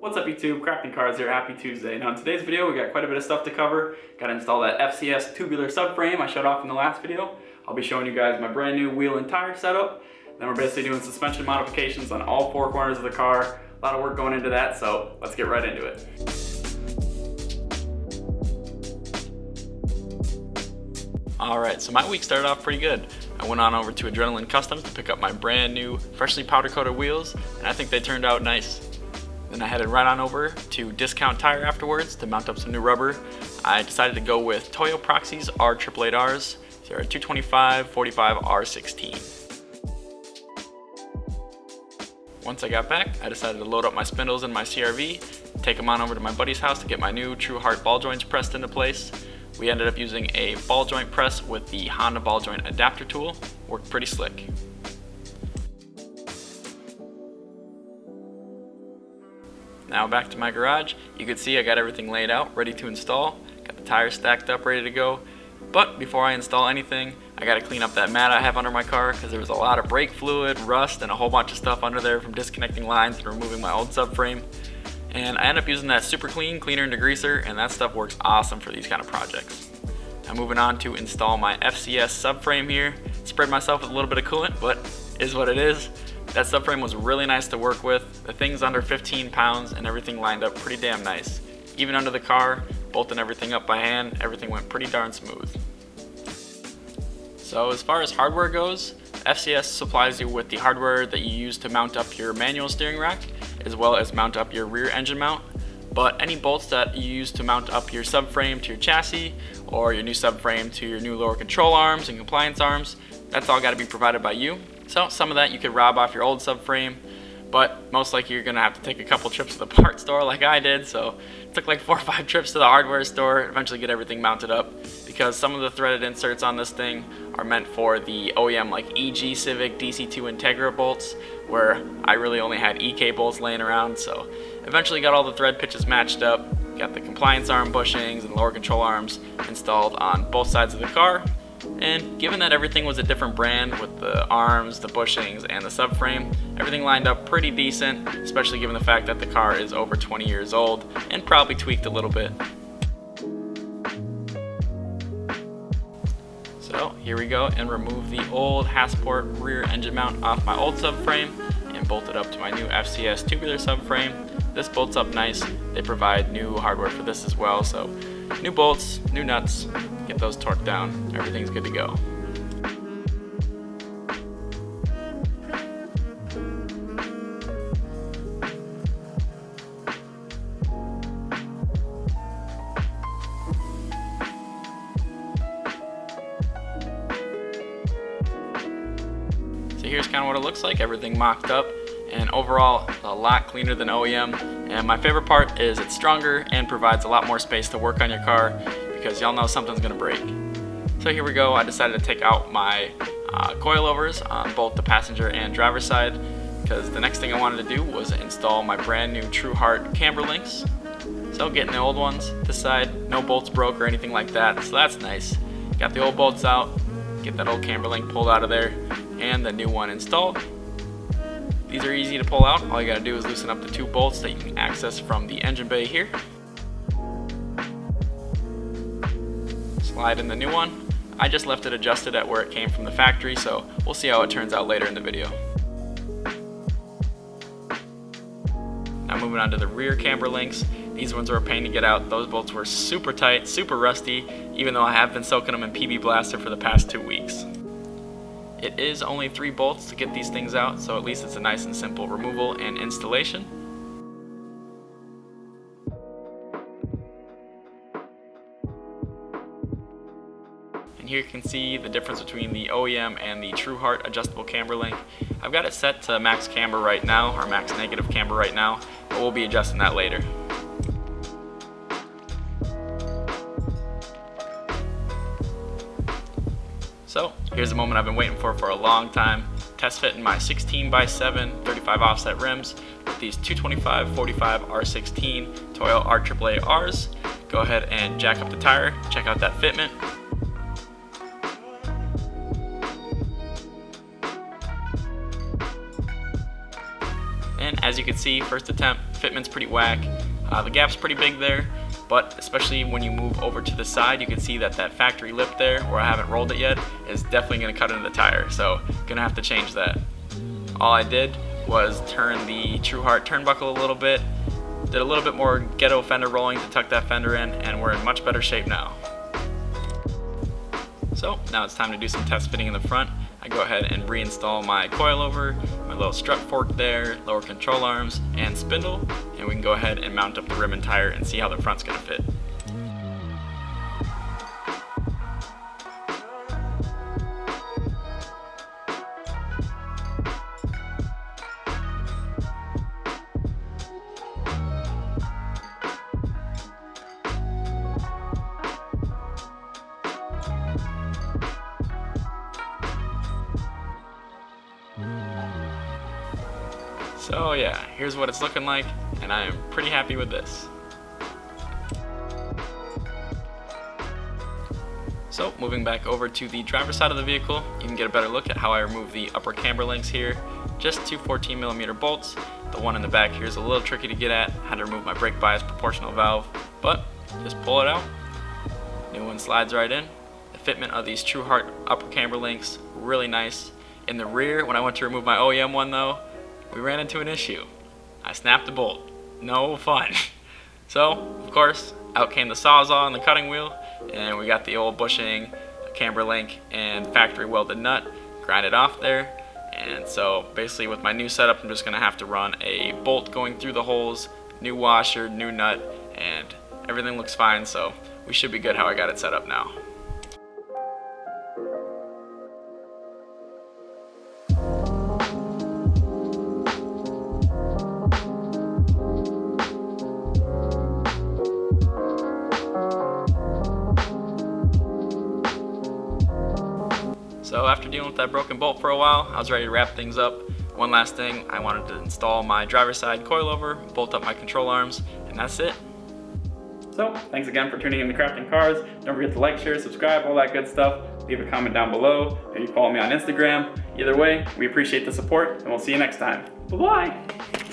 What's up YouTube, Crafting Cars here, happy Tuesday. Now in today's video we got quite a bit of stuff to cover. Got to install that FCS tubular subframe I showed off in the last video. I'll be showing you guys my brand new wheel and tire setup. Then we're basically doing suspension modifications on all four corners of the car. A lot of work going into that, so let's get right into it. Alright, so my week started off pretty good. I went on over to Adrenaline Customs to pick up my brand new freshly powder coated wheels, and I think they turned out nice. Then I headed right on over to Discount Tire afterwards to mount up some new rubber. I decided to go with Toyo R888Rs. They're a 225/45R16. Once I got back, I decided to load up my spindles in my CRV, take them on over to my buddy's house to get my new Truhart ball joints pressed into place. We ended up using a ball joint press with the Honda ball joint adapter tool. Worked pretty slick. Now back to my garage. You can see I got everything laid out, ready to install. Got the tires stacked up, ready to go. But before I install anything, I gotta clean up that mat I have under my car because there was a lot of brake fluid, rust, and a whole bunch of stuff under there from disconnecting lines and removing my old subframe. And I end up using that Super Clean cleaner and degreaser, and that stuff works awesome for these kind of projects. Now moving on to install my FCS subframe here. Spread myself with a little bit of coolant, but is what it is. That subframe was really nice to work with. The thing's under 15 pounds and everything lined up pretty damn nice. Even under the car, bolting everything up by hand, everything went pretty darn smooth. So as far as hardware goes, FCS supplies you with the hardware that you use to mount up your manual steering rack, as well as mount up your rear engine mount. But any bolts that you use to mount up your subframe to your chassis, or your new subframe to your new lower control arms and compliance arms, that's all got to be provided by you. So some of that you could rob off your old subframe, but most likely you're going to have to take a couple trips to the parts store like I did. So it took like 4 or 5 trips to the hardware store, eventually get everything mounted up, because some of the threaded inserts on this thing are meant for the OEM like EG Civic DC2 Integra bolts, where I really only had EK bolts laying around. So eventually got all the thread pitches matched up, got the compliance arm bushings and lower control arms installed on both sides of the car. And given that everything was a different brand with the arms, the bushings, and the subframe, everything lined up pretty decent, especially given the fact that the car is over 20 years old and probably tweaked a little bit. So here we go, and remove the old Hasport rear engine mount off my old subframe and bolt it up to my new FCS tubular subframe. This bolts up nice. They provide new hardware for this as well, so new bolts, new nuts, get those torqued down, everything's good to go. So here's kind of what it looks like, everything mocked up, and overall a lot cleaner than OEM. And my favorite part is it's stronger and provides a lot more space to work on your car, because y'all know something's gonna break. So here we go. I decided to take out my coilovers on both the passenger and driver side, because the next thing I wanted to do was install my brand new Truhart Camber links. So getting the old ones this side, no bolts broke or anything like that, so that's nice. Got the old bolts out, get that old Camber link pulled out of there, and the new one installed. These are easy to pull out. All you gotta do is loosen up the 2 bolts that you can access from the engine bay here. Slide in the new one. I just left it adjusted at where it came from the factory, so we'll see how it turns out later in the video. Now moving on to the rear camber links. These ones were a pain to get out. Those bolts were super tight, super rusty, even though I have been soaking them in PB Blaster for the past 2 weeks. It is only 3 bolts to get these things out, so at least it's a nice and simple removal and installation. And here you can see the difference between the OEM and the Truhart adjustable camber link. I've got it set to max camber right now, or max negative camber right now, but we'll be adjusting that later. So here's the moment I've been waiting for a long time. Test fitting my 16x7 35 offset rims with these 225/45R16 Toyo R888Rs. Go ahead and jack up the tire, check out that fitment. And as you can see, first attempt fitment's pretty whack. The gap's pretty big there, but especially when you move over to the side, you can see that that factory lip there, where I haven't rolled it yet, is definitely going to cut into the tire, so gonna have to change that. All I did was turn the Truhart turnbuckle a little bit, did a little bit more ghetto fender rolling to tuck that fender in, and we're in much better shape now. So now it's time to do some test fitting in the front. I go ahead and reinstall my coilover, my little strut fork there, lower control arms, and spindle, and we can go ahead and mount up the rim and tire and see how the front's gonna fit. So yeah, here's what it's looking like, and I am pretty happy with this. So moving back over to the driver's side of the vehicle, you can get a better look at how I remove the upper camber links here. Just two 14mm bolts. The one in the back here is a little tricky to get at. Had to remove my brake bias proportional valve, but just pull it out. New one slides right in. The fitment of these Truhart upper camber links, really nice. In the rear, when I went to remove my OEM one though, we ran into an issue. I snapped a bolt. No fun. So, of course, out came the Sawzall and the cutting wheel, and we got the old bushing, camber link, and factory welded nut, grind it off there. And so basically with my new setup, I'm just gonna have to run a bolt going through the holes, new washer, new nut, and everything looks fine, so we should be good how I got it set up now. So after dealing with that broken bolt for a while, I was ready to wrap things up. One last thing, I wanted to install my driver's side coilover, bolt up my control arms, and that's it. So thanks again for tuning in to Crafting Cars. Don't forget to like, share, subscribe, all that good stuff. Leave a comment down below. Maybe follow me on Instagram. Either way, we appreciate the support, and we'll see you next time. Bye-bye.